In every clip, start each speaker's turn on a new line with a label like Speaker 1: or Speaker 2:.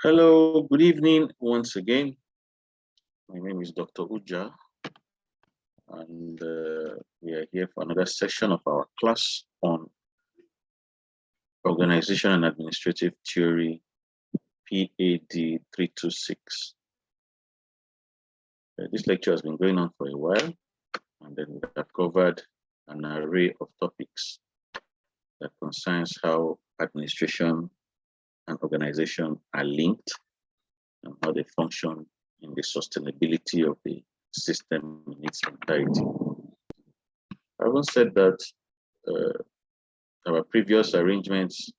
Speaker 1: Hello, good evening once again. My name is Dr. Uja, and we are here for another session of our class on Organization and Administrative Theory, PAD 326. This lecture has been going on for a while, and then we have covered an array of topics that concerns how administration and organization are linked and how they function in the sustainability of the system in its entirety. Having said that, our previous arrangements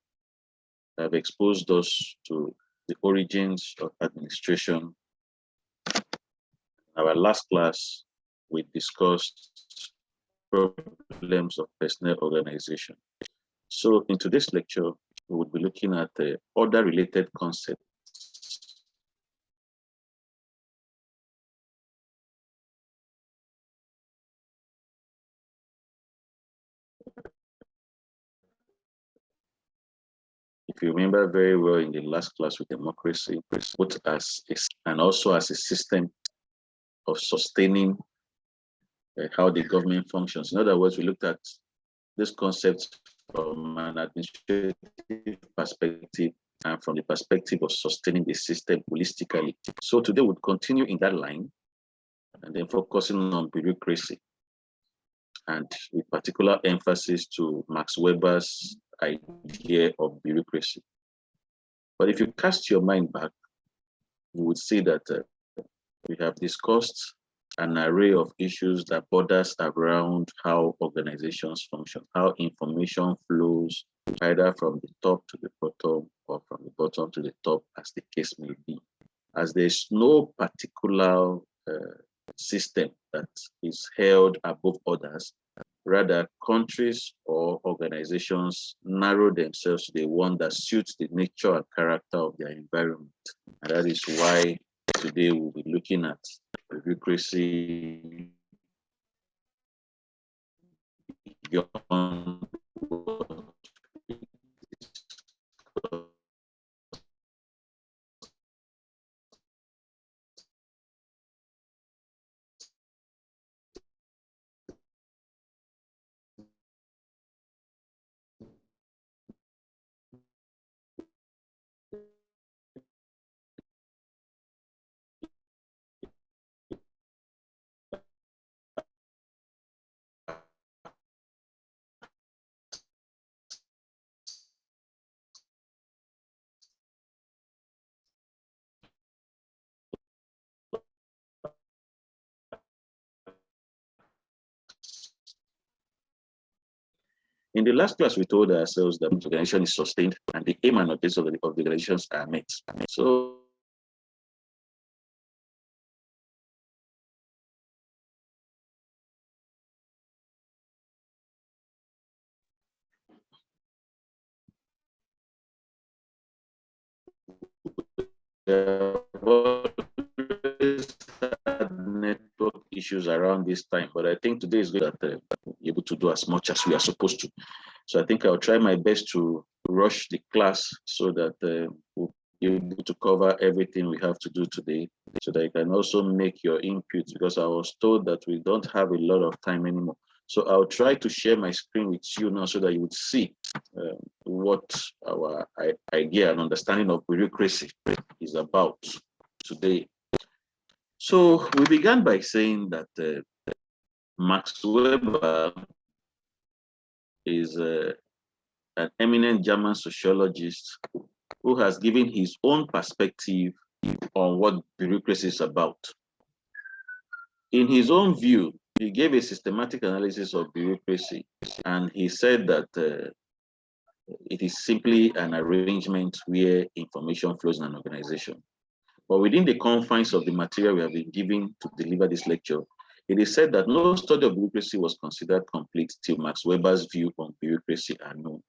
Speaker 1: have exposed us to the origins of administration. In our last class, we discussed problems of personnel organization. So in today's lecture, we will be looking at other related concepts. If you remember very well in the last class with democracy, both as and also as a system of sustaining how the government functions. In other words, we looked at this concept from an administrative perspective and from the perspective of sustaining the system holistically. So today we'll continue in that line and then focusing on bureaucracy, and with particular emphasis to Max Weber's idea of bureaucracy. But if you cast your mind back, you would see that we have discussed an array of issues that borders around how organizations function, how information flows either from the top to the bottom or from the bottom to the top, as the case may be. As there's no particular system that is held above others, rather countries or organizations narrow themselves to the one that suits the nature and character of their environment. And that is why today we'll be looking at bureaucracy beyond In the last class, we told ourselves that the organization is sustained and the aim and objectives of the organizations are met. So network issues around this time, but I think today is good that we're able to do as much as we are supposed to. So I think I'll try my best to rush the class so that we'll be able to cover everything we have to do today, so that you can also make your input, because I was told that we don't have a lot of time anymore. So I'll try to share my screen with you now so that you would see what our idea and understanding of bureaucracy is about today. So we began by saying that Max Weber is an eminent German sociologist who has given his own perspective on what bureaucracy is about. In his own view, he gave a systematic analysis of bureaucracy, and he said that it is simply an arrangement where information flows in an organization. But within the confines of the material we have been given to deliver this lecture, it is said that no study of bureaucracy was considered complete till Max Weber's view on bureaucracy are known.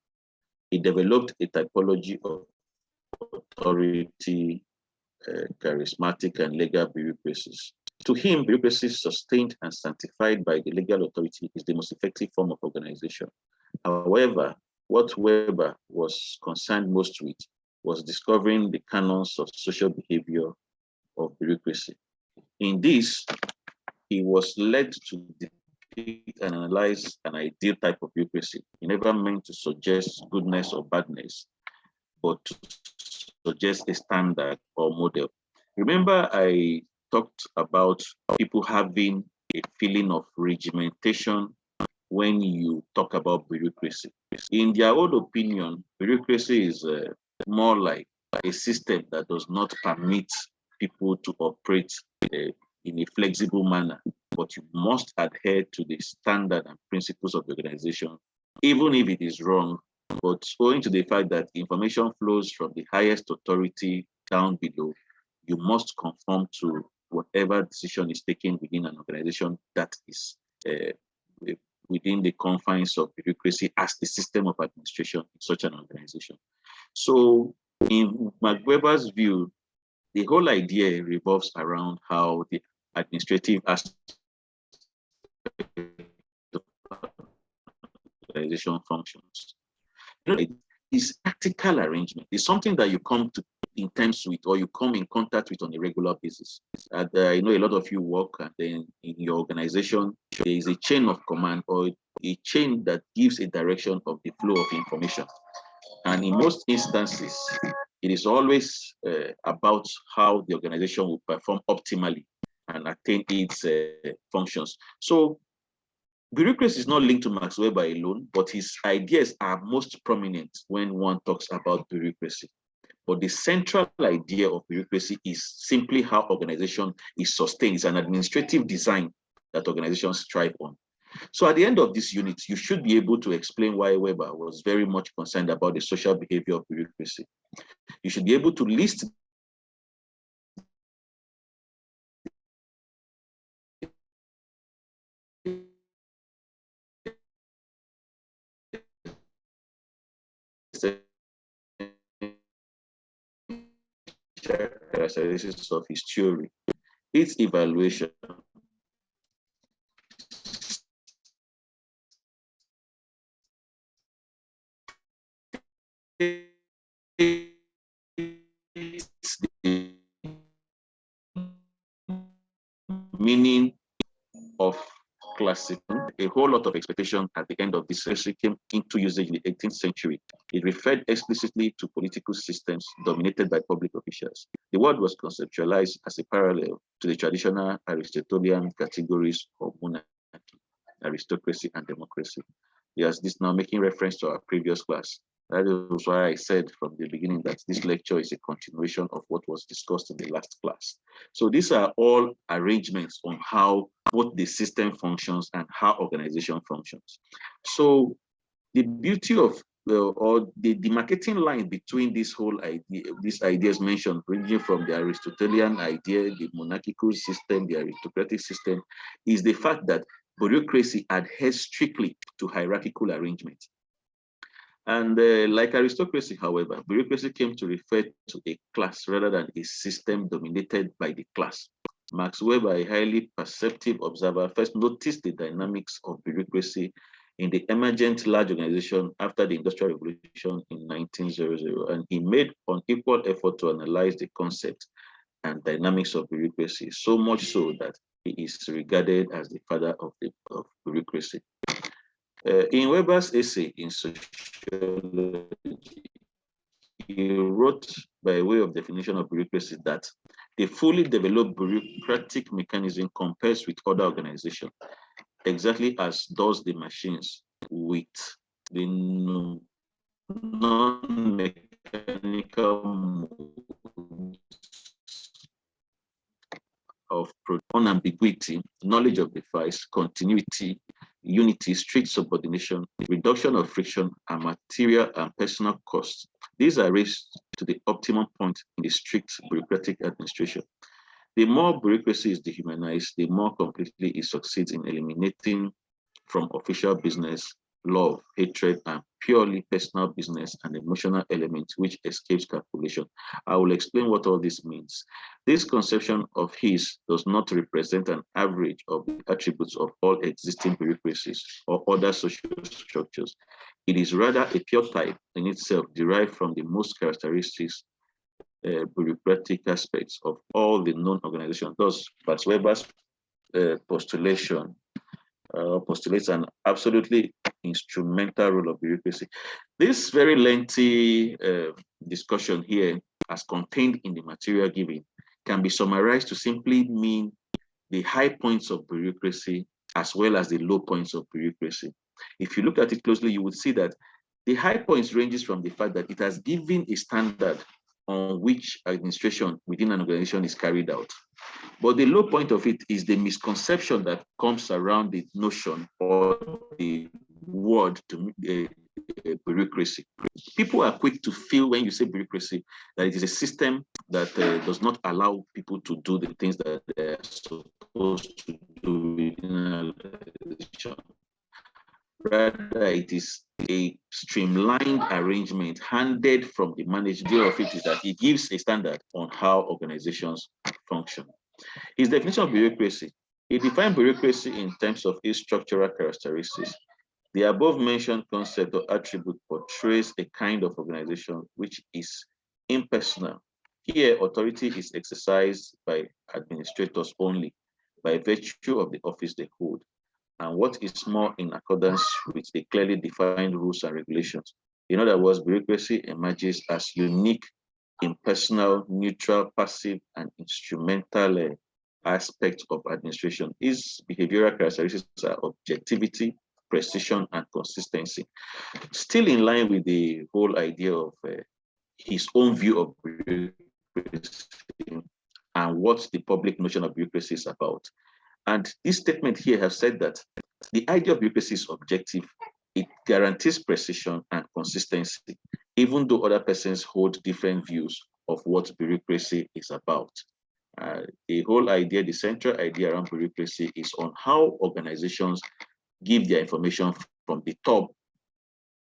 Speaker 1: He developed a typology of authority, charismatic and legal bureaucracies. To him, bureaucracy sustained and sanctified by the legal authority is the most effective form of organization. However, what Weber was concerned most with was discovering the canons of social behavior of bureaucracy. In this, he was led to depict and analyze an ideal type of bureaucracy. He never meant to suggest goodness or badness, but to suggest a standard or model. Remember, I talked about people having a feeling of regimentation when you talk about bureaucracy. In their own opinion, bureaucracy is more like a system that does not permit people to operate in a flexible manner, but you must adhere to the standard and principles of the organization, even if it is wrong. But owing to the fact that information flows from the highest authority down below, you must conform to whatever decision is taken within an organization that is within the confines of bureaucracy as the system of administration in such an organization. So in Max Weber's view, the whole idea revolves around how the administrative aspect of organization functions. You know, it's practical arrangement. It's something that you come to in terms with or you come in contact with on a regular basis. And I know a lot of you work, and then in your organization, there is a chain of command or a chain that gives a direction of the flow of information. And in most instances, it is always about how the organization will perform optimally and attain its functions. So bureaucracy is not linked to Max Weber alone, but his ideas are most prominent when one talks about bureaucracy. But the central idea of bureaucracy is simply how organization is sustained. It's an administrative design that organizations strive on. So at the end of this unit, you should be able to explain why Weber was very much concerned about the social behavior of bureaucracy. You should be able to list characteristics of his theory, its evaluation, the meaning of classification. A whole lot of expectation at the end of this century came into usage in the 18th century. It referred explicitly to political systems dominated by public officials. The word was conceptualized as a parallel to the traditional Aristotelian categories of monarchy, aristocracy, and democracy. Yes, this now making reference to our previous class. That is why I said from the beginning that this lecture is a continuation of what was discussed in the last class. So these are all arrangements on how both the system functions and how organization functions. So the beauty of or the demarcating line between this whole idea, these ideas mentioned, ranging from the Aristotelian idea, the monarchical system, the aristocratic system, is the fact that bureaucracy adheres strictly to hierarchical arrangement. And like aristocracy, however, bureaucracy came to refer to a class rather than a system dominated by the class. Max Weber, a highly perceptive observer, first noticed the dynamics of bureaucracy in the emergent large organization after the Industrial Revolution in 1900, and he made an equal effort to analyze the concept and dynamics of bureaucracy, so much so that he is regarded as the father of bureaucracy. In Weber's essay in sociology, he wrote by way of definition of bureaucracy that the fully developed bureaucratic mechanism compares with other organizations, exactly as does the machines with the non-mechanical of unambiguity, knowledge of device, continuity, unity, strict subordination, reduction of friction, and material and personal costs. These are raised to the optimum point in the strict bureaucratic administration. The more bureaucracy is dehumanized, the more completely it succeeds in eliminating from official business love, hatred, and purely personal business and emotional element which escapes calculation. I will explain what all this means. This conception of his does not represent an average of the attributes of all existing bureaucracies or other social structures. It is rather a pure type in itself derived from the most characteristics bureaucratic aspects of all the known organizations. Thus, Max Weber's postulation postulates an absolutely instrumental role of bureaucracy. This very lengthy discussion here, as contained in the material given, can be summarized to simply mean the high points of bureaucracy as well as the low points of bureaucracy. If you look at it closely, you would see that the high points ranges from the fact that it has given a standard on which administration within an organization is carried out. But the low point of it is the misconception that comes around the notion or the word to bureaucracy. People are quick to feel when you say bureaucracy that it is a system that does not allow people to do the things that they're supposed to do within an organization. Rather, it is a streamlined arrangement handed from the manager of it is that it gives a standard on how organizations function. His definition of bureaucracy, he defined bureaucracy in terms of its structural characteristics. The above mentioned concept or attribute portrays a kind of organization which is impersonal. Here, authority is exercised by administrators only by virtue of the office they hold, and what is more in accordance with the clearly defined rules and regulations. In other words, bureaucracy emerges as unique, impersonal, neutral, passive, and instrumental aspects of administration. Its behavioral characteristics are objectivity, precision, and consistency. Still in line with the whole idea of his own view of bureaucracy and what the public notion of bureaucracy is about. And this statement here has said that the idea of bureaucracy is objective. It guarantees precision and consistency, even though other persons hold different views of what bureaucracy is about. The whole idea, the central idea around bureaucracy is on how organizations give their information from the top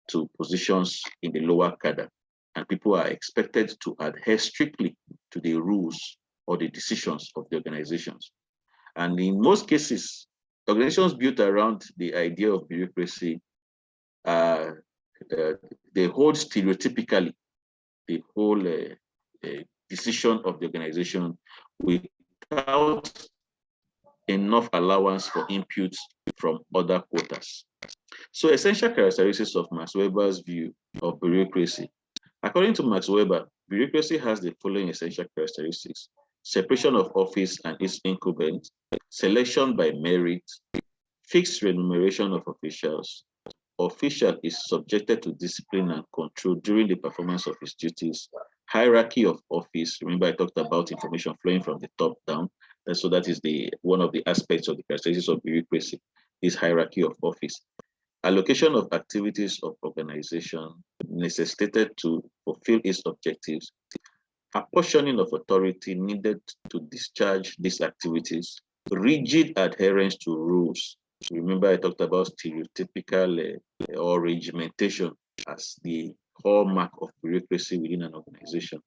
Speaker 1: to positions in the lower cadre. And people are expected to adhere strictly to the rules or the decisions of the organizations. And in most cases, organizations built around the idea of bureaucracy, they hold stereotypically the whole decision of the organization without enough allowance for inputs from other quarters. So essential characteristics of Max Weber's view of bureaucracy. According to Max Weber, bureaucracy has the following essential characteristics: separation of office and its incumbent, selection by merit, fixed remuneration of officials. Official is subjected to discipline and control during the performance of his duties. Hierarchy of office. Remember, I talked about information flowing from the top down. And so that is one of the aspects of the characteristics of bureaucracy, is hierarchy of office. Allocation of activities of organization necessitated to fulfill its objectives. Apportioning of authority needed to discharge these activities. Rigid adherence to rules. Remember, I talked about stereotypical or regimentation as the hallmark of bureaucracy within an organization.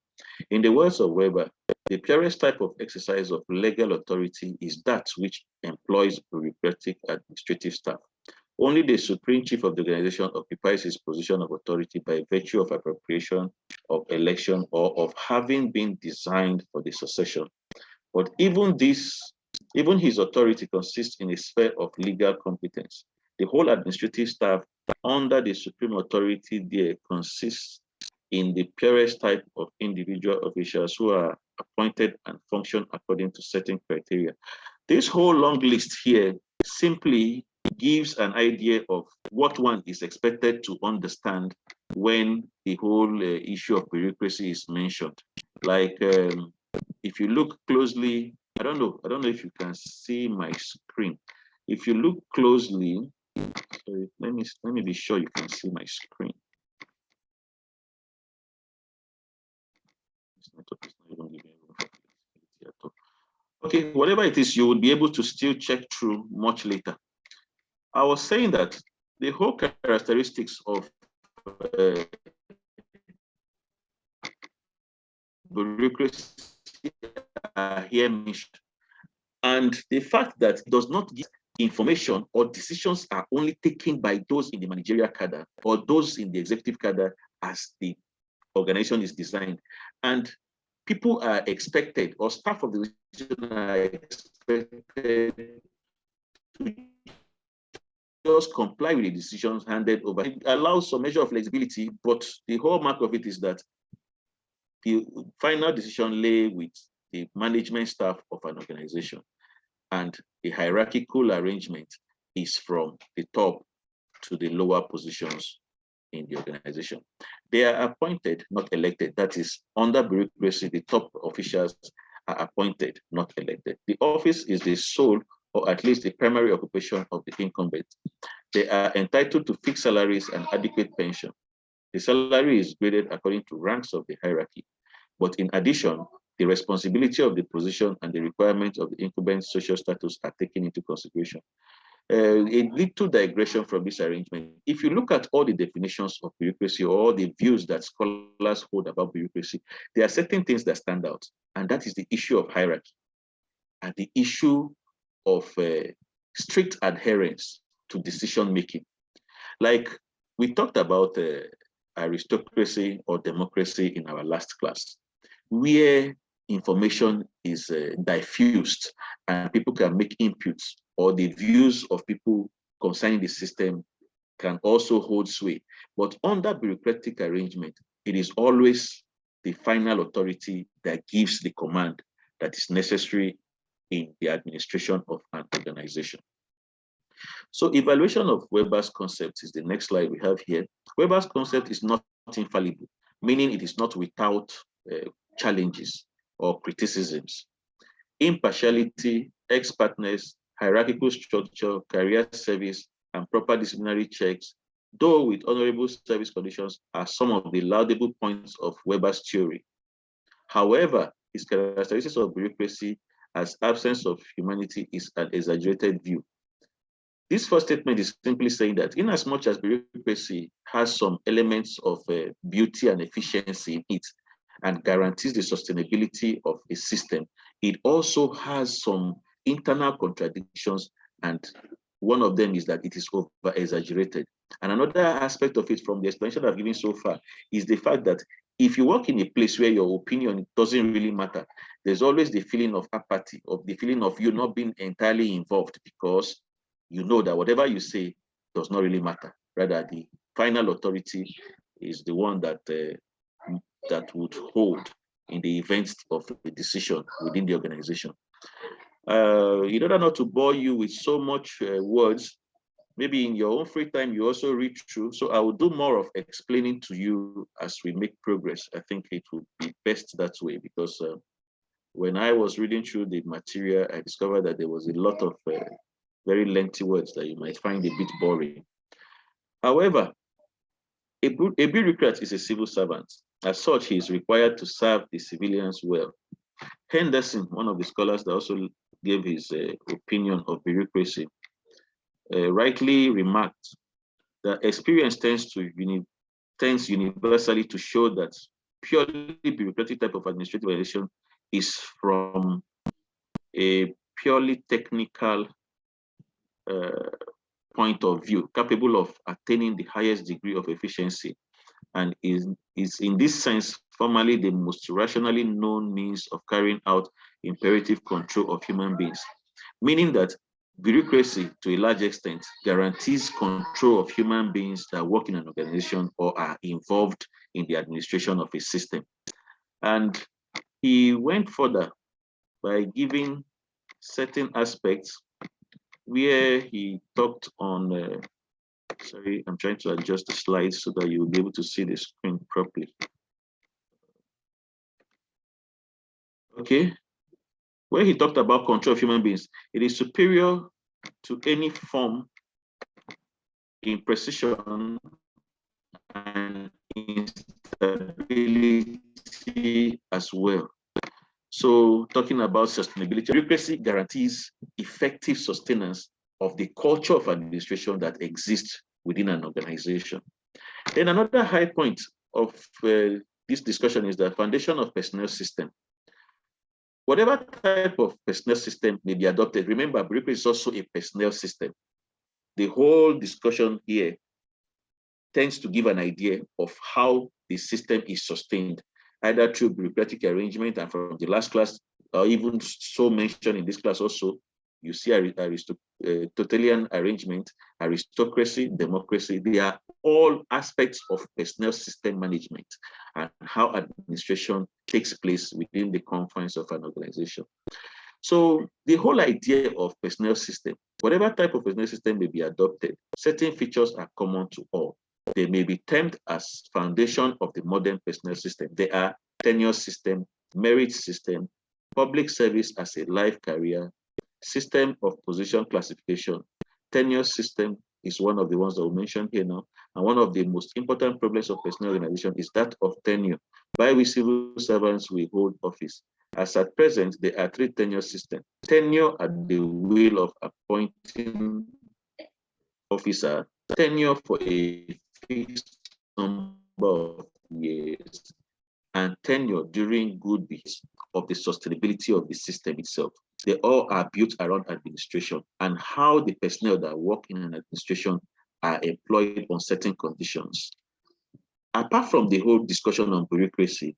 Speaker 1: In the words of Weber, the purest type of exercise of legal authority is that which employs bureaucratic administrative staff. Only the supreme chief of the organization occupies his position of authority by virtue of appropriation, of election, or of having been designed for the succession. But even his authority consists in a sphere of legal competence. The whole administrative staff under the supreme authority there consists in the purest type of individual officials who are appointed and function according to certain criteria. This whole long list here simply gives an idea of what one is expected to understand when the whole issue of bureaucracy is mentioned. Like if you look closely, I don't know if you can see my screen. If you look closely, let me be sure you can see my screen. Okay, whatever it is, you will be able to still check through much later. I was saying that the whole characteristics of bureaucracy are here mentioned. And the fact that it does not give information or decisions are only taken by those in the managerial cadre or those in the executive cadre as the organization is designed. And people are expected, or staff of the organization are expected to just comply with the decisions handed over. It allows some measure of flexibility, but the hallmark of it is that the final decision lay with the management staff of an organization, and the hierarchical arrangement is from the top to the lower positions in the organization. They are appointed, not elected. That is, under bureaucracy, the top officials are appointed, not elected. The office is the sole, or at least the primary occupation of the incumbent. They are entitled to fixed salaries and adequate pension. The salary is graded according to ranks of the hierarchy. But in addition, the responsibility of the position and the requirements of the incumbent's social status are taken into consideration. A little digression from this arrangement. If you look at all the definitions of bureaucracy or all the views that scholars hold about bureaucracy, there are certain things that stand out, and that is the issue of hierarchy and the issue of strict adherence to decision making. Like we talked about aristocracy or democracy in our last class, where information is diffused and people can make inputs, or the views of people concerning the system can also hold sway. But under bureaucratic arrangement, it is always the final authority that gives the command that is necessary in the administration of an organization. So evaluation of Weber's concept is the next slide we have here. Weber's concept is not infallible, meaning it is not without challenges or criticisms. Impartiality, expertness, hierarchical structure, career service, and proper disciplinary checks, though with honorable service conditions, are some of the laudable points of Weber's theory. However, his characteristics of bureaucracy as absence of humanity is an exaggerated view. This first statement is simply saying that in as much as bureaucracy has some elements of beauty and efficiency in it and guarantees the sustainability of a system, it also has some internal contradictions, and one of them is that it is over-exaggerated. And another aspect of it from the explanation I've given so far is the fact that if you work in a place where your opinion doesn't really matter, there's always the feeling of apathy, of the feeling of you not being entirely involved, because you know that whatever you say does not really matter. Rather, the final authority is the one that that would hold in the event of a decision within the organization. In order not to bore you with so much words, maybe in your own free time, you also read through. So I will do more of explaining to you as we make progress. I think it would be best that way, because when I was reading through the material, I discovered that there was a lot of very lengthy words that you might find a bit boring. However, a bureaucrat is a civil servant. As such, he is required to serve the civilians well. Henderson, one of the scholars that also gave his opinion of bureaucracy, rightly remarked that experience tends universally to show that purely bureaucratic type of administrative organization is from a purely technical point of view, capable of attaining the highest degree of efficiency, and is in this sense formally the most rationally known means of carrying out imperative control of human beings, meaning that bureaucracy to a large extent guarantees control of human beings that work in an organization or are involved in the administration of a system. And he went further by giving certain aspects where he talked on, sorry, I'm trying to adjust the slides so that you'll be able to see the screen properly. Okay, where he talked about control of human beings, it is superior to any form in precision and instability as well. So talking about sustainability, bureaucracy guarantees effective sustenance of the culture of administration that exists within an organization. Then another high point of this discussion is the foundation of personnel system. Whatever type of personnel system may be adopted, remember, bureaucracy is also a personnel system. The whole discussion here tends to give an idea of how the system is sustained, either through bureaucratic arrangement, and from the last class, or even so mentioned in this class also, you see Aristotelian arrangement, aristocracy, democracy. They are all aspects of personnel system management and how administration takes place within the confines of an organization. So the whole idea of personnel system, whatever type of personnel system may be adopted, certain features are common to all. They may be termed as foundation of the modern personnel system. They are tenure system, merit system, public service as a life career, system of position classification. Tenure system is one of the ones that we mentioned here now. And one of the most important problems of personnel organization is that of tenure. By which civil servants will hold office. As at present, there are three tenure systems. Tenure at the will of appointing officer, tenure for a fixed number of years, and tenure during good bits of the sustainability of the system itself. They all are built around administration and how the personnel that work in an administration are employed on certain conditions. Apart from the whole discussion on bureaucracy,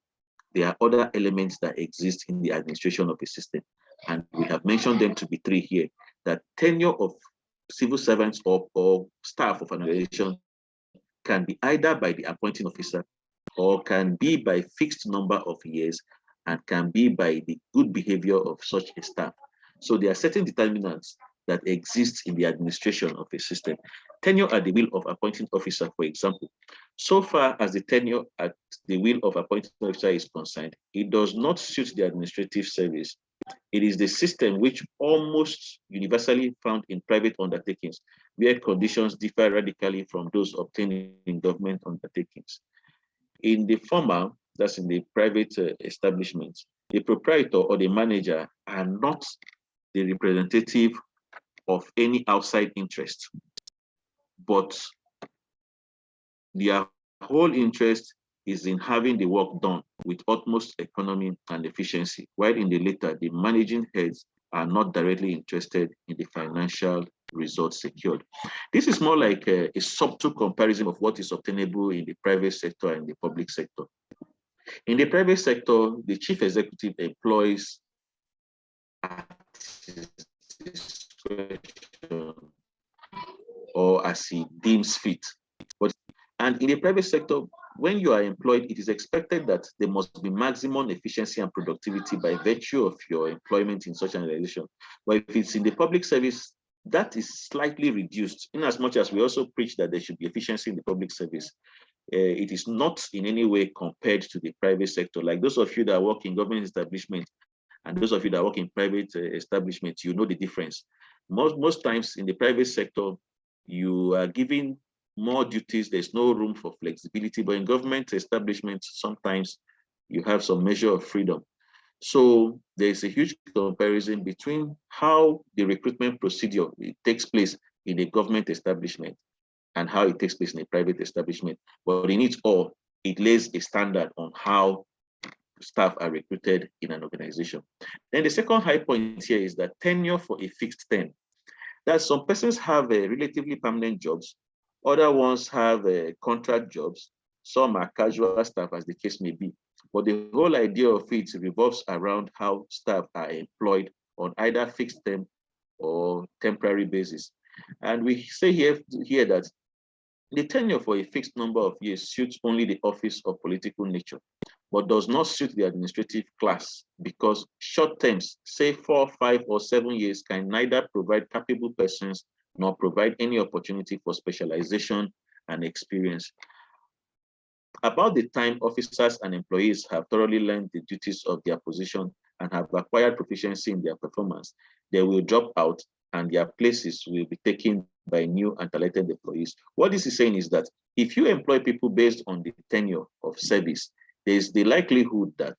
Speaker 1: there are other elements that exist in the administration of a system. And we have mentioned them to be three here, that tenure of civil servants or staff of an organization can be either by the appointing officer or can be by fixed number of years and can be by the good behavior of such a staff. So there are certain determinants that exist in the administration of a system. Tenure at the will of appointing officer, for example, so far as the tenure at the will of appointing officer is concerned, it does not suit the administrative service. It is the system which almost universally found in private undertakings, where conditions differ radically from those obtained in government undertakings. In the former, that's in the private establishments, the proprietor or the manager are not the representative of any outside interest, but their whole interest is in having the work done with utmost economy and efficiency, while in the latter, the managing heads are not directly interested in the financial results secured. This is more like a subtle comparison of what is obtainable in the private sector and the public sector. In the private sector, the chief executive employs at his discretion or as he deems fit. And in the private sector, when you are employed, it is expected that there must be maximum efficiency and productivity by virtue of your employment in such an organization. But if it's in the public service, that is slightly reduced, in as much as we also preach that there should be efficiency in the public service. It is not in any way compared to the private sector. Like those of you that work in government establishment and those of you that work in private establishments, you know the difference. Most times in the private sector, you are given more duties. There's no room for flexibility, but in government establishments, sometimes you have some measure of freedom. So there's a huge comparison between how the recruitment procedure takes place in a government establishment and how it takes place in a private establishment. But in it all, it lays a standard on how staff are recruited in an organization. Then the second high point here is that tenure for a fixed term. That some persons have relatively permanent jobs, other ones have contract jobs, some are casual staff, as the case may be. But the whole idea of it revolves around how staff are employed on either fixed term or temporary basis. And we say here that the tenure for a fixed number of years suits only the office of political nature, but does not suit the administrative class, because short terms, say 4, 5, or 7 years, can neither provide capable persons nor provide any opportunity for specialization and experience. About the time officers and employees have thoroughly learned the duties of their position and have acquired proficiency in their performance, they will drop out and their places will be taken by new and talented employees. What this is saying is that if you employ people based on the tenure of service, there's the likelihood that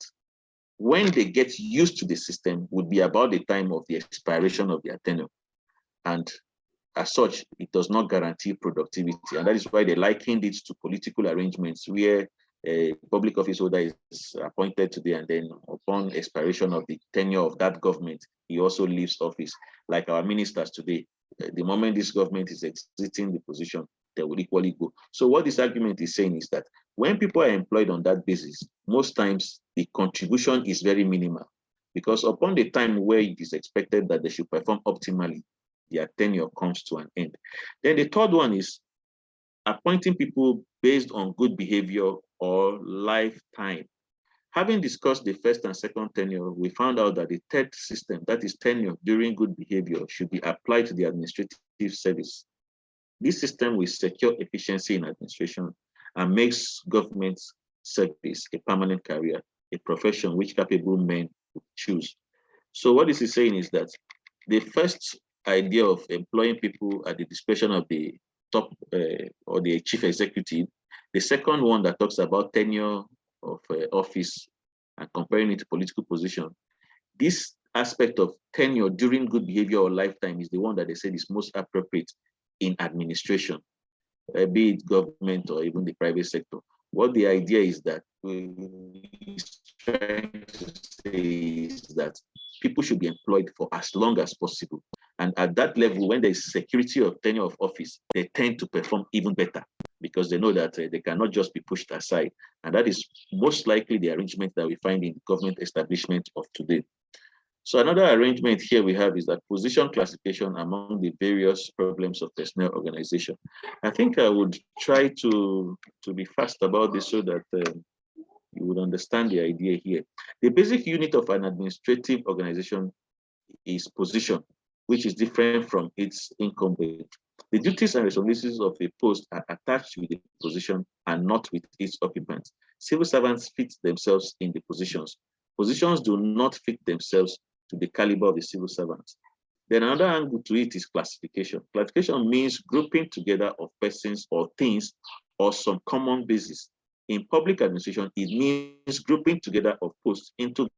Speaker 1: when they get used to the system would be about the time of the expiration of their tenure. And as such, it does not guarantee productivity. And that is why they likened it to political arrangements where a public office holder is appointed today, and then upon expiration of the tenure of that government, he also leaves office. Like our ministers today, the moment this government is exiting the position, they will equally go. So what this argument is saying is that when people are employed on that basis, most times the contribution is very minimal, because upon the time where it is expected that they should perform optimally, their tenure comes to an end. Then the third one is appointing people based on good behavior or lifetime. Having discussed the first and second tenure, we found out that the third system, that is tenure during good behavior, should be applied to the administrative service. This system will secure efficiency in administration and makes government service a permanent career, a profession which capable men would choose. So what this is saying is that the first idea of employing people at the discretion of the top or the chief executive, the second one that talks about tenure of office and comparing it to political position, this aspect of tenure during good behavior or lifetime is the one that they said is most appropriate in administration, be it government or even the private sector. What the idea is that is trying to say is that people should be employed for as long as possible. And at that level, when there is security of tenure of office, they tend to perform even better because they know that they cannot just be pushed aside. And that is most likely the arrangement that we find in government establishment of today. So another arrangement here we have is that position classification among the various problems of personnel organization. I think I would try to be fast about this so that you would understand the idea here. The basic unit of an administrative organization is position, which is different from its incumbent. The duties and responsibilities of a post are attached with the position and not with its occupants. Civil servants fit themselves in the positions. Positions do not fit themselves to the caliber of the civil servants. Then another angle to it is classification. Classification means grouping together of persons or things or some common basis. In public administration, it means grouping together of posts into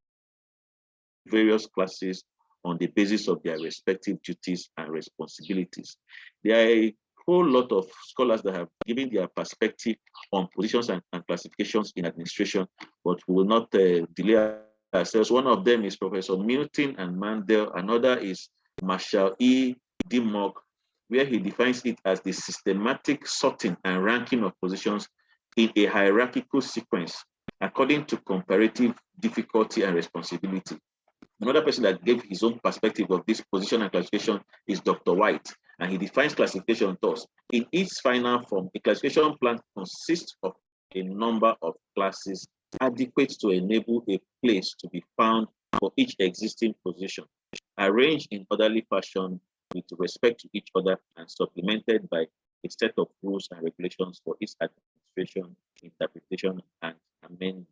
Speaker 1: various classes on the basis of their respective duties and responsibilities. There are a whole lot of scholars that have given their perspective on positions and classifications in administration, but we will not delay ourselves. One of them is Professor Milton and Mandel. Another is Marshall E. Dimmock, where he defines it as the systematic sorting and ranking of positions in a hierarchical sequence according to comparative difficulty and responsibility. Another person that gave his own perspective of this position and classification is Dr. White, and he defines classification thus. In its final form, a classification plan consists of a number of classes adequate to enable a place to be found for each existing position, arranged in orderly fashion with respect to each other and supplemented by a set of rules and regulations for its administration, interpretation, and amendment.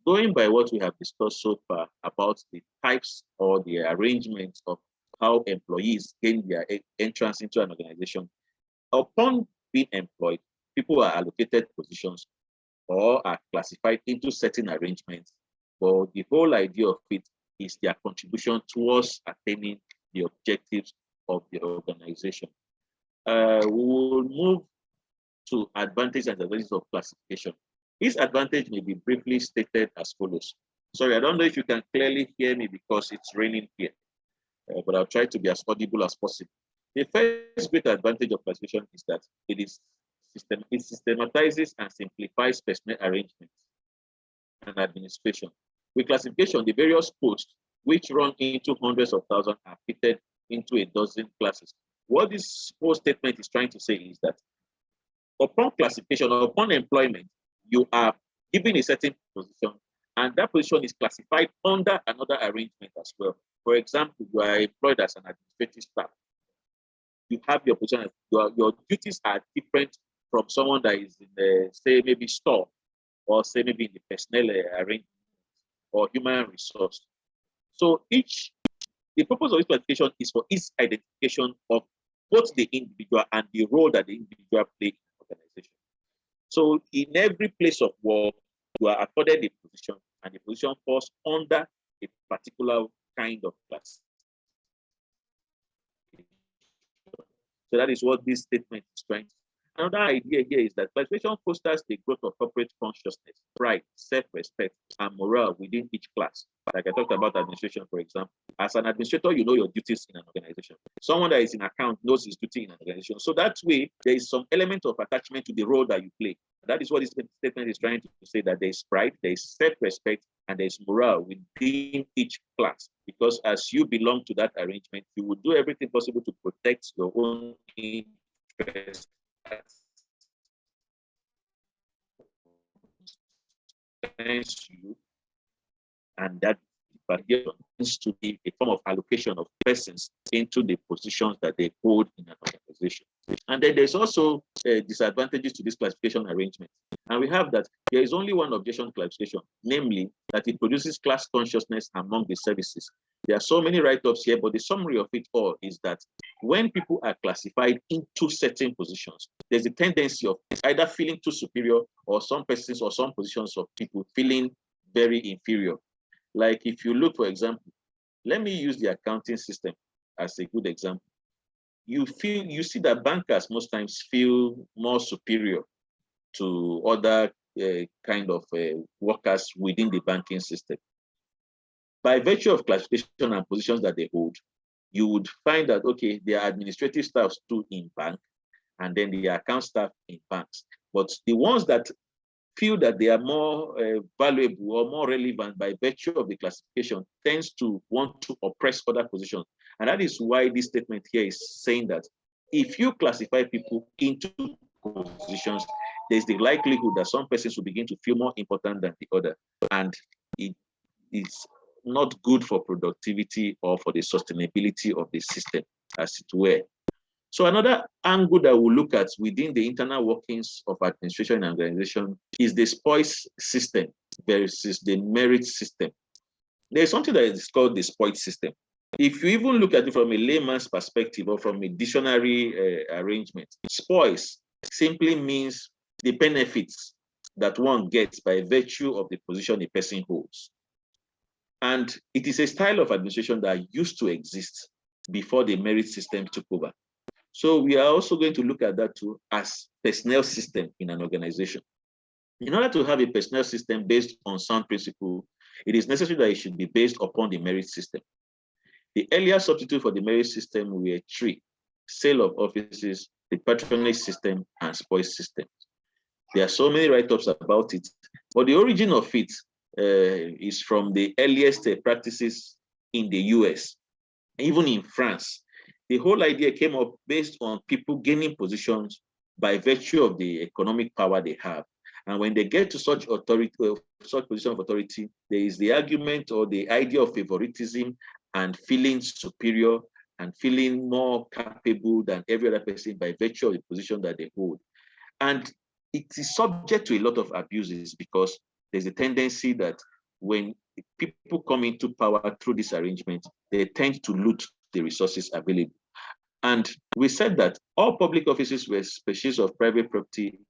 Speaker 1: Going by what we have discussed so far about the types or the arrangements of how employees gain their entrance into an organization, upon being employed, people are allocated positions or are classified into certain arrangements. But the whole idea of it is their contribution towards attaining the objectives of the organization. We will move to advantages and disadvantages of classification. This advantage may be briefly stated as follows. Sorry, I don't know if you can clearly hear me because it's raining here, but I'll try to be as audible as possible. The first great advantage of classification is that it systematizes and simplifies personnel arrangements and administration. With classification, the various posts, which run into hundreds of thousands, are fitted into a dozen classes. What this whole statement is trying to say is that upon classification or upon employment, you are given a certain position, and that position is classified under another arrangement as well. For example, you are employed as an administrative staff. You have your position, your duties are different from someone that is in the, say, maybe store, or say maybe in the personnel arrangement or human resource. So the purpose of this classification is for its identification of both the individual and the role that the individual plays in the organization. So in every place of work, you are accorded a position, and the position falls under a particular kind of class. So that is what this statement is trying to. Another idea here is that classification fosters the growth of corporate consciousness, pride, self-respect, and morale within each class. Like I talked about administration, for example. As an administrator, you know your duties in an organization. Someone that is in account knows his duty in an organization. So that way, there is some element of attachment to the role that you play. That is what this statement is trying to say, that there is pride, there is self-respect, and there is morale within each class. Because as you belong to that arrangement, you will do everything possible to protect your own interests you, and that tends to be a form of allocation of persons into the positions that they hold in an organization. And then there's also disadvantages to this classification arrangement. And we have that there is only one objection to classification, namely that it produces class consciousness among the services. There are so many write-ups here, but the summary of it all is that when people are classified into certain positions, there's a tendency of either feeling too superior, or some persons or some positions of people feeling very inferior. Like if you look, for example, let me use the accounting system as a good example. You see that bankers most times feel more superior to other kind of workers within the banking system. By virtue of classification and positions that they hold, you would find that, okay, there are administrative staffs too in bank, and then the account staff in banks. But the ones that feel that they are more valuable or more relevant by virtue of the classification tends to want to oppress other positions. And that is why this statement here is saying that if you classify people into positions, there's the likelihood that some persons will begin to feel more important than the other. And it is not good for productivity or for the sustainability of the system, as it were. So another angle that we'll look at within the internal workings of administration and organization is the spoils system versus the merit system. There's something that is called the spoils system. If you even look at it from a layman's perspective or from a dictionary arrangement, spoils simply means the benefits that one gets by virtue of the position a person holds. And it is a style of administration that used to exist before the merit system took over. So we are also going to look at that too as personnel system in an organization. In order to have a personnel system based on sound principle, it is necessary that it should be based upon the merit system. The earlier substitute for the merit system were three: sale of offices, the patronage system, and spoils system. There are so many write-ups about it, but the origin of it is from the earliest practices in the US, even in France. The whole idea came up based on people gaining positions by virtue of the economic power they have. And when they get to such authority, such position of authority, there is the argument or the idea of favoritism and feeling superior and feeling more capable than every other person by virtue of the position that they hold. And it is subject to a lot of abuses because there's a tendency that when people come into power through this arrangement, they tend to loot the resources available. And we said that all public offices were species of private property,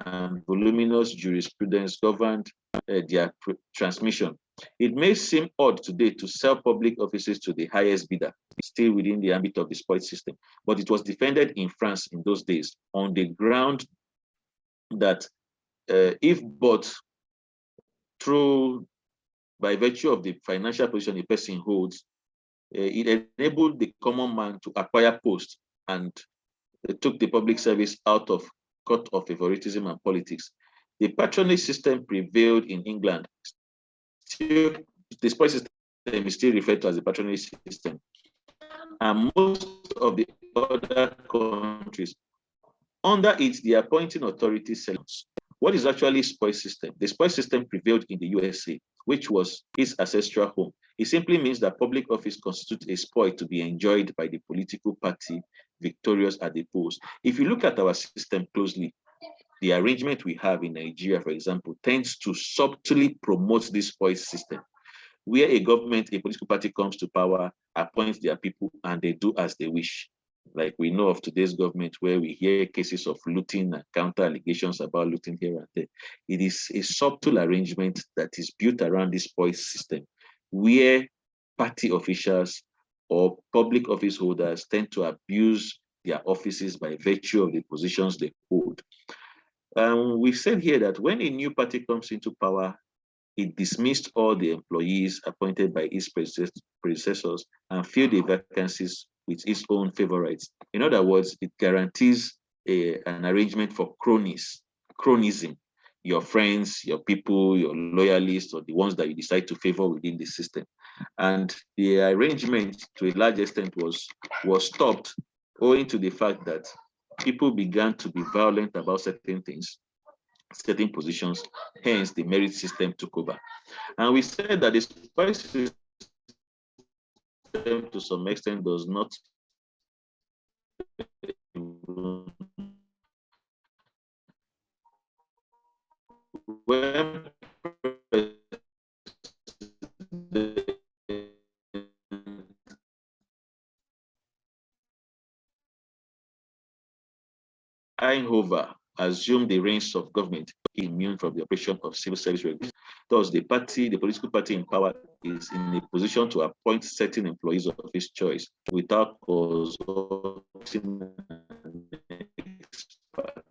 Speaker 1: and voluminous jurisprudence governed their transmission. It may seem odd today to sell public offices to the highest bidder, still within the ambit of the spoils system, but it was defended in France in those days on the ground that if bought through by virtue of the financial position a person holds, it enabled the common man to acquire posts and took the public service out of court of favoritism and politics. The patronage system prevailed in England. Still, the spoils system is still referred to as the patronage system. And most of the other countries, under it, the appointing authority selects. What is actually spoils system? The spoils system prevailed in the USA, which was his ancestral home. It simply means that public office constitutes a spoil to be enjoyed by the political party victorious at the polls. If you look at our system closely, the arrangement we have in Nigeria, for example, tends to subtly promote this spoils system, where a government, a political party comes to power, appoints their people, and they do as they wish. Like we know of today's government, where we hear cases of looting and counter allegations about looting here and there. It is a subtle arrangement that is built around this spoils system, where party officials or public office holders tend to abuse their offices by virtue of the positions they hold. We've said here that when a new party comes into power, it dismissed all the employees appointed by its predecessors and filled the vacancies with its own favorites. In other words, it guarantees an arrangement for cronism, your friends, your people, your loyalists, or the ones that you decide to favor within the system. And the arrangement, to a large extent, was stopped owing to the fact that people began to be violent about certain things, certain positions, hence the merit system took over. And we said that the spice system to some extent does not when Eindhoven assumed the reins of government, immune from the operation of civil service regulations. Thus, the political party in power, is in a position to appoint certain employees of his choice without consulting an expert.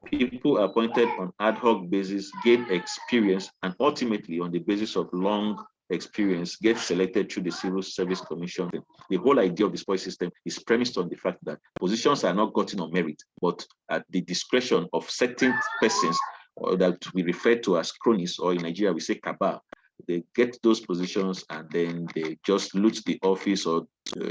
Speaker 1: People appointed on ad hoc basis gain experience, and ultimately, on the basis of long experience, get selected through the Civil Service Commission. The whole idea of the spoil system is premised on the fact that positions are not gotten on merit, but at the discretion of certain persons, or that we refer to as cronies, or in Nigeria we say cabal. They get those positions and then they just loot the office or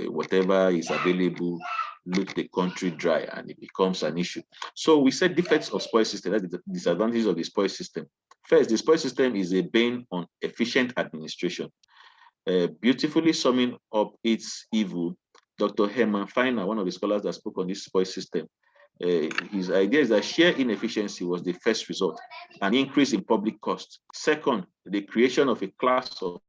Speaker 1: whatever is available, loot the country dry, and it becomes an issue. So we said defects of spoil system, that's the disadvantages of the spoil system. First, the spoil system is a bane on efficient administration. Beautifully summing up its evil, Dr. Herman Feiner, one of the scholars that spoke on this spoil system, his idea is that sheer inefficiency was the first result, an increase in public costs. Second, the creation of a class of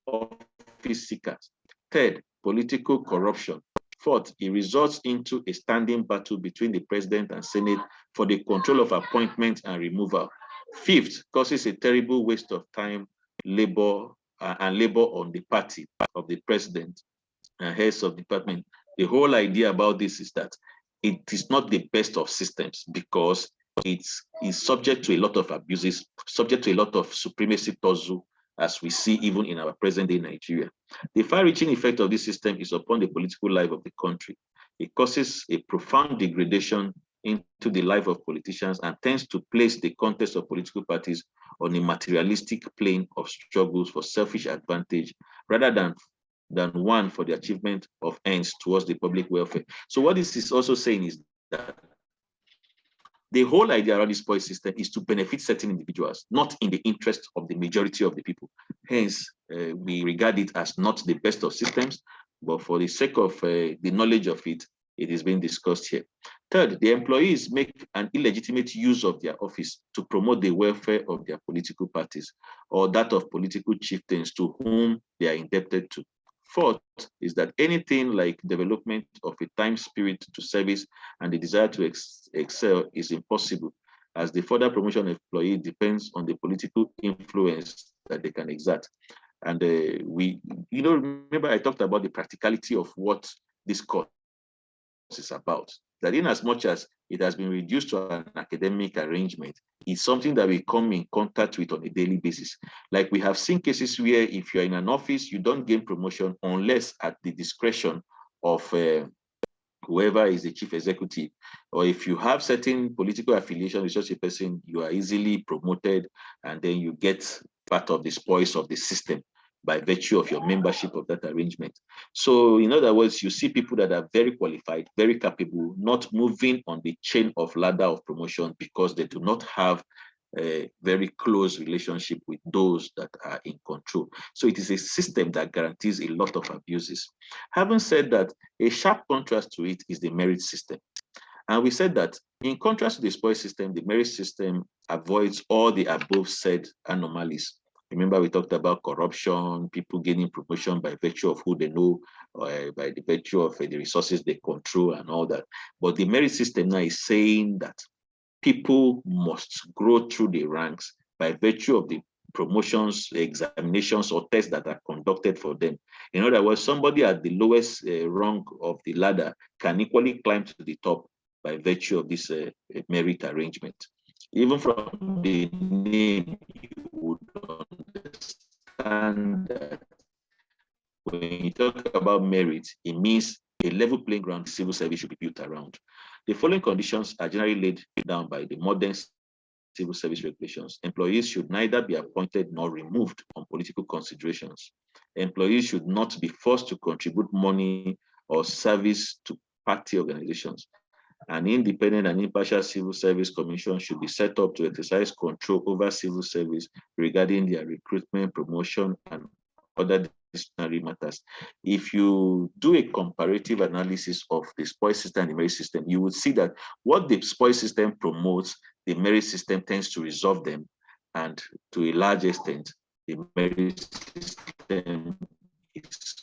Speaker 1: office seekers. Third, political corruption. Fourth, it results into a standing battle between the president and Senate for the control of appointment and removal. Fifth, causes a terrible waste of time, labor, and labor on the party of the president and heads of department. The whole idea about this is that it is not the best of systems because it is subject to a lot of abuses, subject to a lot of supremacy tussle, as we see even in our present day Nigeria. The far-reaching effect of this system is upon the political life of the country. It causes a profound degradation into the life of politicians and tends to place the contest of political parties on a materialistic plane of struggles for selfish advantage rather than one for the achievement of ends towards the public welfare. So what this is also saying is that the whole idea around this spoil system is to benefit certain individuals, not in the interest of the majority of the people. Hence, we regard it as not the best of systems, but for the sake of the knowledge of it, it is being discussed here. Third, the employees make an illegitimate use of their office to promote the welfare of their political parties or that of political chieftains to whom they are indebted to. Fourth is that anything like development of a time spirit to service and the desire to excel is impossible, as the further promotion of employee depends on the political influence that they can exert. And remember I talked about the practicality of what this course is about, that in as much as it has been reduced to an academic arrangement, it's something that we come in contact with on a daily basis. Like we have seen cases where if you're in an office, you don't gain promotion unless at the discretion of whoever is the chief executive, or if you have certain political affiliation with such a person, you are easily promoted and then you get part of the spoils of the system by virtue of your membership of that arrangement. So in other words, you see people that are very qualified, very capable, not moving on the chain of ladder of promotion because they do not have a very close relationship with those that are in control. So it is a system that guarantees a lot of abuses. Having said that, a sharp contrast to it is the merit system. And we said that in contrast to the spoil system, the merit system avoids all the above said anomalies. Remember, we talked about corruption, people gaining promotion by virtue of who they know, or by the virtue of the resources they control and all that. But the merit system now is saying that people must grow through the ranks by virtue of the promotions, examinations, or tests that are conducted for them. In other words, somebody at the lowest rung of the ladder can equally climb to the top by virtue of this merit arrangement. Even from the name, you would understand that when you talk about merit, it means a level playing ground civil service should be built around. The following conditions are generally laid down by the modern civil service regulations. Employees should neither be appointed nor removed on political considerations. Employees should not be forced to contribute money or service to party organizations. An independent and impartial civil service commission should be set up to exercise control over civil service regarding their recruitment, promotion, and other disciplinary matters. If you do a comparative analysis of the spoil system and the merit system, you would see that what the spoil system promotes, the merit system tends to resolve them, and to a large extent, the merit system is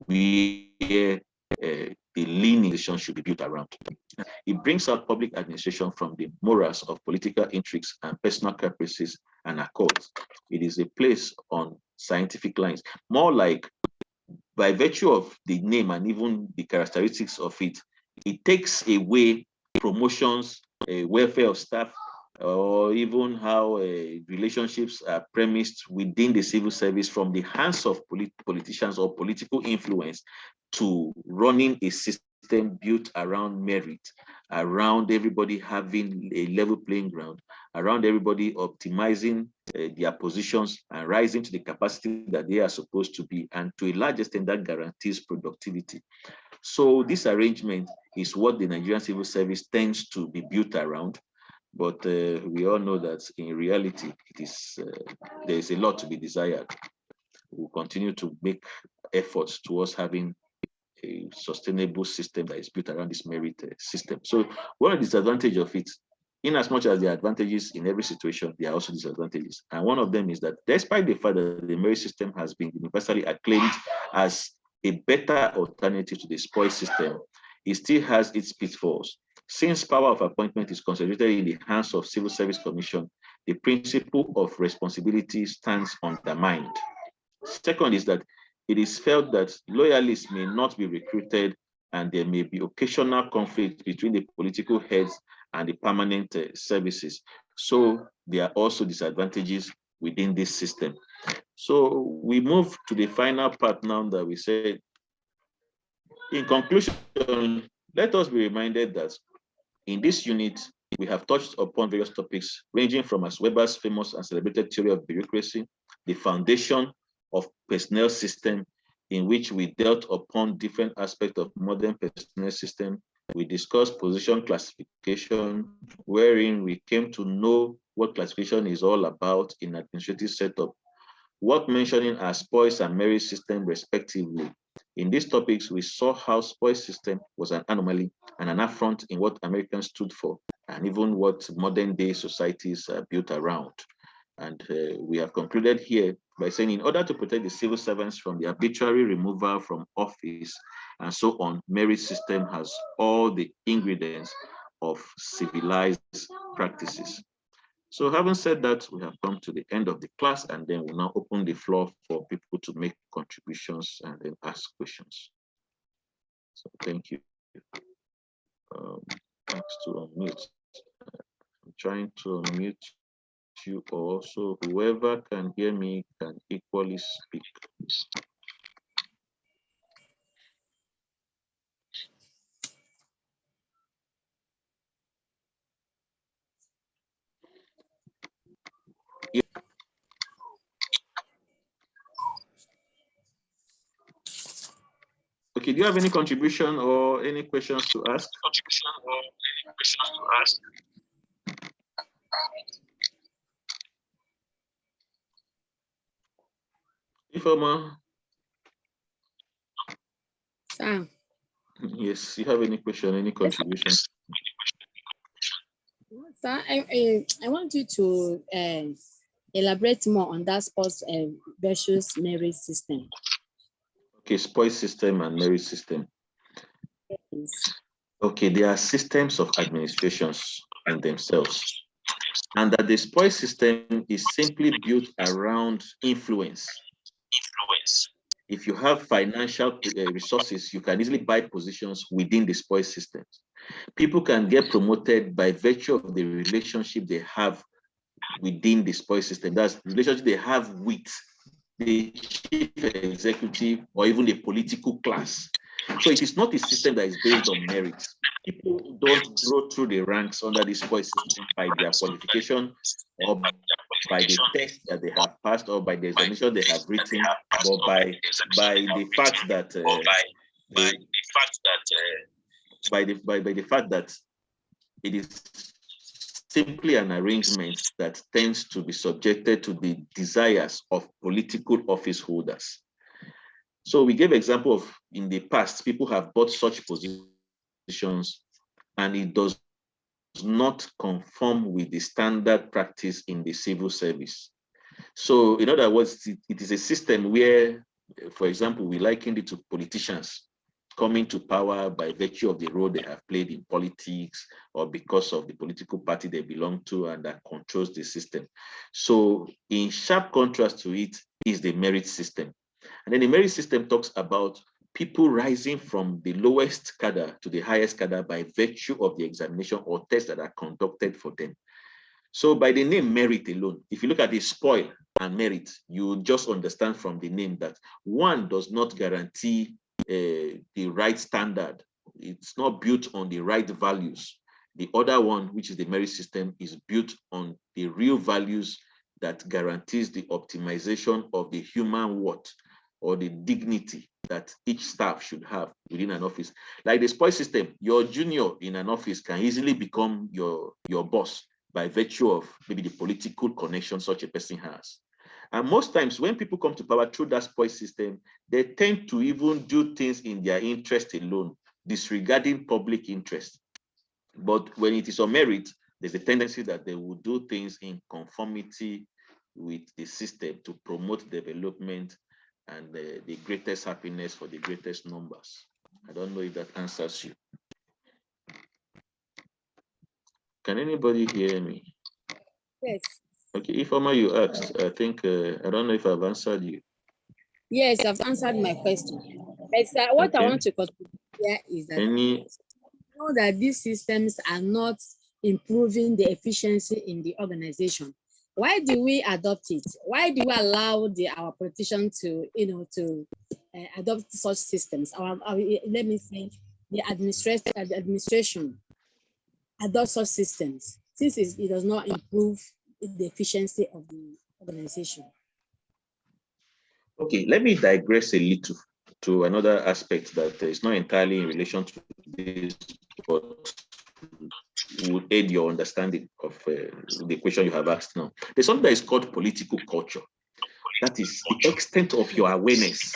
Speaker 1: where the lineation should be built around. It brings out public administration from the morass of political intrigues and personal caprices and accords. It is a place on scientific lines, more like, by virtue of the name and even the characteristics of it, it takes away promotions, welfare of staff, or even how relationships are premised within the civil service from the hands of politicians or political influence to running a system built around merit, around everybody having a level playing ground, around everybody optimizing their positions and rising to the capacity that they are supposed to be, and to a large extent that guarantees productivity. So this arrangement is what the Nigerian civil service tends to be built around. But we all know that in reality, it is there is a lot to be desired. We'll continue to make efforts towards having a sustainable system that is built around this merit system. So one of the disadvantages of it, in as much as there are advantages in every situation, there are also disadvantages. And one of them is that despite the fact that the merit system has been universally acclaimed as a better alternative to the spoil system, it still has its pitfalls. Since power of appointment is concentrated in the hands of Civil Service Commission, the principle of responsibility stands undermined. Second is that it is felt that loyalists may not be recruited, and there may be occasional conflict between the political heads and the permanent services. So there are also disadvantages within this system. So we move to the final part now that we said. In conclusion, let us be reminded that in this unit, we have touched upon various topics ranging from as Weber's famous and celebrated theory of bureaucracy, the foundation of personnel system, in which we dealt upon different aspects of modern personnel system. We discussed position classification, wherein we came to know what classification is all about in administrative setup, worth mentioning as spoils and merit system respectively. In these topics, we saw how spoil system was an anomaly and an affront in what Americans stood for, and even what modern day societies are built around. And we have concluded here by saying, in order to protect the civil servants from the arbitrary removal from office and so on, merit system has all the ingredients of civilized practices. So having said that, we have come to the end of the class, and then we'll now open the floor for people to make contributions and then ask questions. So thank you. Thanks to unmute. I'm trying to unmute you also. Whoever can hear me can equally speak. Okay, do you have any contribution or any questions to ask? Ifeoma? Yes, you have any question, any contribution?
Speaker 2: Sir, I want you to elaborate more on that spoils versus merit system.
Speaker 1: Okay, spoil system and merit system.
Speaker 2: Yes.
Speaker 1: Okay, there are systems of administrations and themselves. And that the spoil system is simply built around influence. If you have financial resources, you can easily buy positions within the spoil systems. People can get promoted by virtue of the relationship they have within the spoil system. That's the relationship they have with the chief executive or even the political class. So it is not a system that is based on merit. People don't grow through the ranks under the spoil system by their qualification or by the test that they have passed or by the examination they have written, but by the fact that by the fact that it is simply an arrangement that tends to be subjected to the desires of political office holders. So we gave example of in the past, people have bought such positions and it does not conform with the standard practice in the civil service. So in other words, it is a system where, for example, we likened it to politicians coming to power by virtue of the role they have played in politics or because of the political party they belong to and that controls the system. So in sharp contrast to it is the merit system. And then the merit system talks about people rising from the lowest cadre to the highest cadre by virtue of the examination or tests that are conducted for them. So by the name merit alone, if you look at the spoil and merit, you just understand from the name that one does not guarantee the right standard. It's not built on the right values. The other one, which is the merit system, is built on the real values that guarantees the optimization of the human worth or the dignity that each staff should have within an office. Like the spoil system, your junior in an office can easily become your boss by virtue of maybe the political connection such a person has. And most times when people come to power through that spoil system, they tend to even do things in their interest alone, disregarding public interest. But when it is on merit, there's a tendency that they will do things in conformity with the system to promote development and the greatest happiness for the greatest numbers. I don't know if that answers you. Can anybody hear me?
Speaker 2: Yes.
Speaker 1: Okay, if Oma, you asked, I think, I don't know if I've answered you.
Speaker 2: Yes, I've answered my question. But what I want to contribute here is that know that these systems are not improving the efficiency in the organization. Why do we adopt it? Why do we allow our politicians to, adopt such systems? Let me say, the administration adopt such systems since it does not improve the efficiency of the organization.
Speaker 1: Okay, let me digress a little to another aspect that is not entirely in relation to this, but would aid your understanding of the question you have asked now. There's something that is called political culture. That is the extent of your awareness,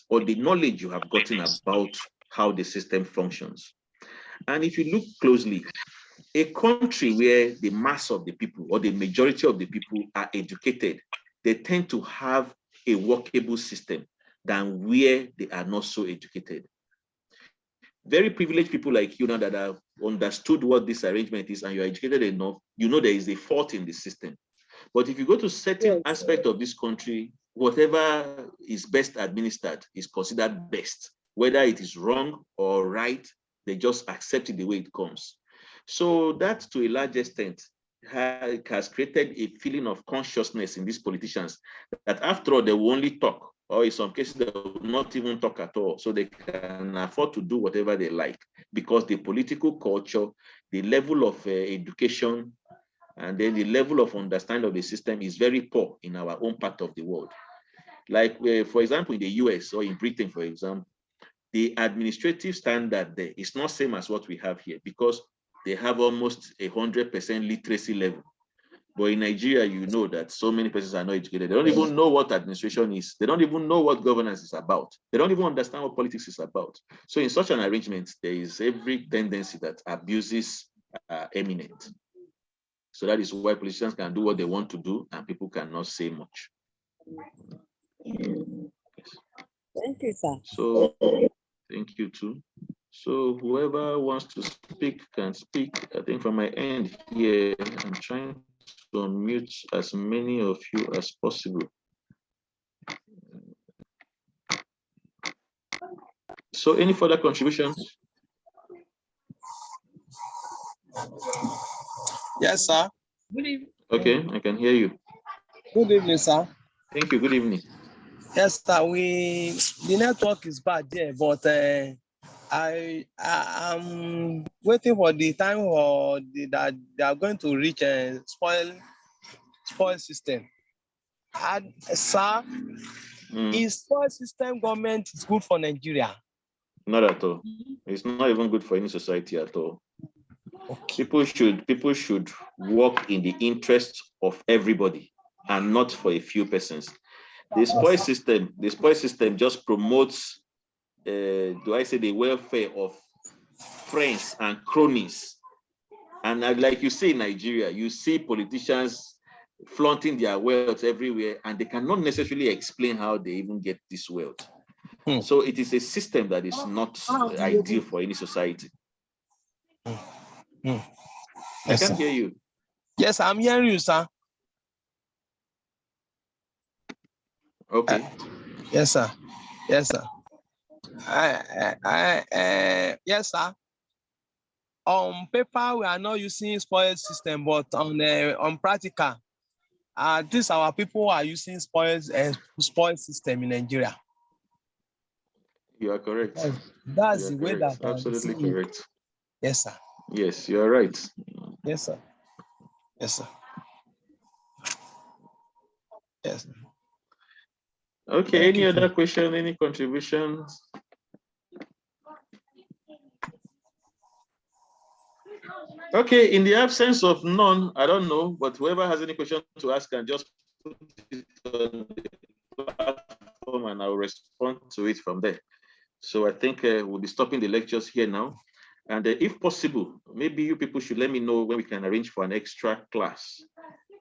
Speaker 1: or the knowledge you have gotten about how the system functions. And if you look closely, a country where the mass of the people or the majority of the people are educated, they tend to have a workable system than where they are not so educated. Very privileged people like you now that have understood what this arrangement is and you're educated enough, you know there is a fault in the system. But if you go to certain aspect of this country, whatever is best administered is considered best. Whether it is wrong or right, they just accept it the way it comes. So that, to a large extent, has created a feeling of consciousness in these politicians that after all, they will only talk, or in some cases, they will not even talk at all. So they can afford to do whatever they like because the political culture, the level of education, and then the level of understanding of the system is very poor in our own part of the world. Like, for example, in the US or in Britain, for example, the administrative standard there is not same as what we have here because they have almost 100% literacy level. But in Nigeria, you know that so many persons are not educated. They don't even know what administration is. They don't even know what governance is about. They don't even understand what politics is about. So in such an arrangement, there is every tendency that abuses are eminent. So that is why politicians can do what they want to do and people cannot say much.
Speaker 2: Yes. Thank you, sir.
Speaker 1: So thank you too. So whoever wants to speak can speak. I think from my end here, I'm trying to unmute as many of you as possible. So any further contributions?
Speaker 3: Yes, sir.
Speaker 2: Good evening.
Speaker 1: Okay, I can hear you.
Speaker 3: Good evening, sir.
Speaker 1: Thank you. Good evening.
Speaker 3: Yes, sir. The network is bad there, but I'm waiting for the time that they are going to reach a spoil system. And sir, is spoil system government is good for Nigeria?
Speaker 1: Not at all. It's not even good for any society at all.
Speaker 3: Okay.
Speaker 1: People should work in the interest of everybody and not for a few persons. The spoil system just promotes do I say the welfare of friends and cronies. And like you see in Nigeria, you see politicians flaunting their wealth everywhere, and they cannot necessarily explain how they even get this wealth. So it is a system that is not ideal for any society.
Speaker 3: Yes,
Speaker 1: I can't hear you.
Speaker 3: Yes, I'm hearing you, sir.
Speaker 1: Okay.
Speaker 3: Yes, sir. Yes, sir. Yes, sir. On paper, we are not using spoiled system, but on practical, these our people are using spoiled system in Nigeria.
Speaker 1: You are correct.
Speaker 3: That's the way that
Speaker 1: absolutely correct.
Speaker 3: Yes, sir.
Speaker 1: Yes, you are right.
Speaker 3: Yes, sir. Yes, sir. Yes.
Speaker 1: Okay. Any other question? Any contributions? Okay, in the absence of none, I don't know, but whoever has any question to ask can just put it on the platform and I'll respond to it from there. So I think we'll be stopping the lectures here now. And if possible, maybe you people should let me know when we can arrange for an extra class.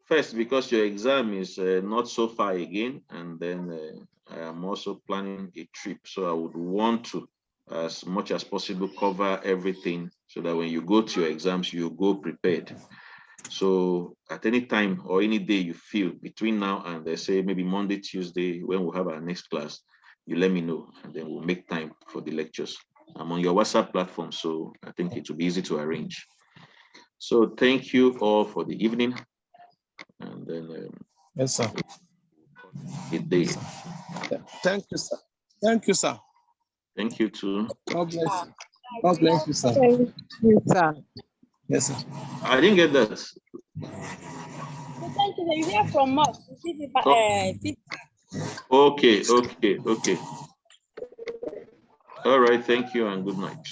Speaker 1: First, because your exam is not so far again, and then I am also planning a trip. So I would want to, as much as possible, cover everything so that when you go to your exams, you go prepared. So at any time or any day you feel between now and they say maybe Monday, Tuesday, when we'll have our next class, you let me know, and then we'll make time for the lectures. I'm on your WhatsApp platform, so I think it will be easy to arrange. So thank you all for the evening. And then
Speaker 3: yes, sir.
Speaker 1: Good day.
Speaker 3: Thank you, sir. Thank you, sir.
Speaker 1: Thank you too.
Speaker 3: God bless you. God bless you, sir.
Speaker 2: Thank you, sir.
Speaker 3: Yes, sir.
Speaker 1: I didn't get that.
Speaker 2: Thank you. You hear from us.
Speaker 1: Okay. All right. Thank you and good night.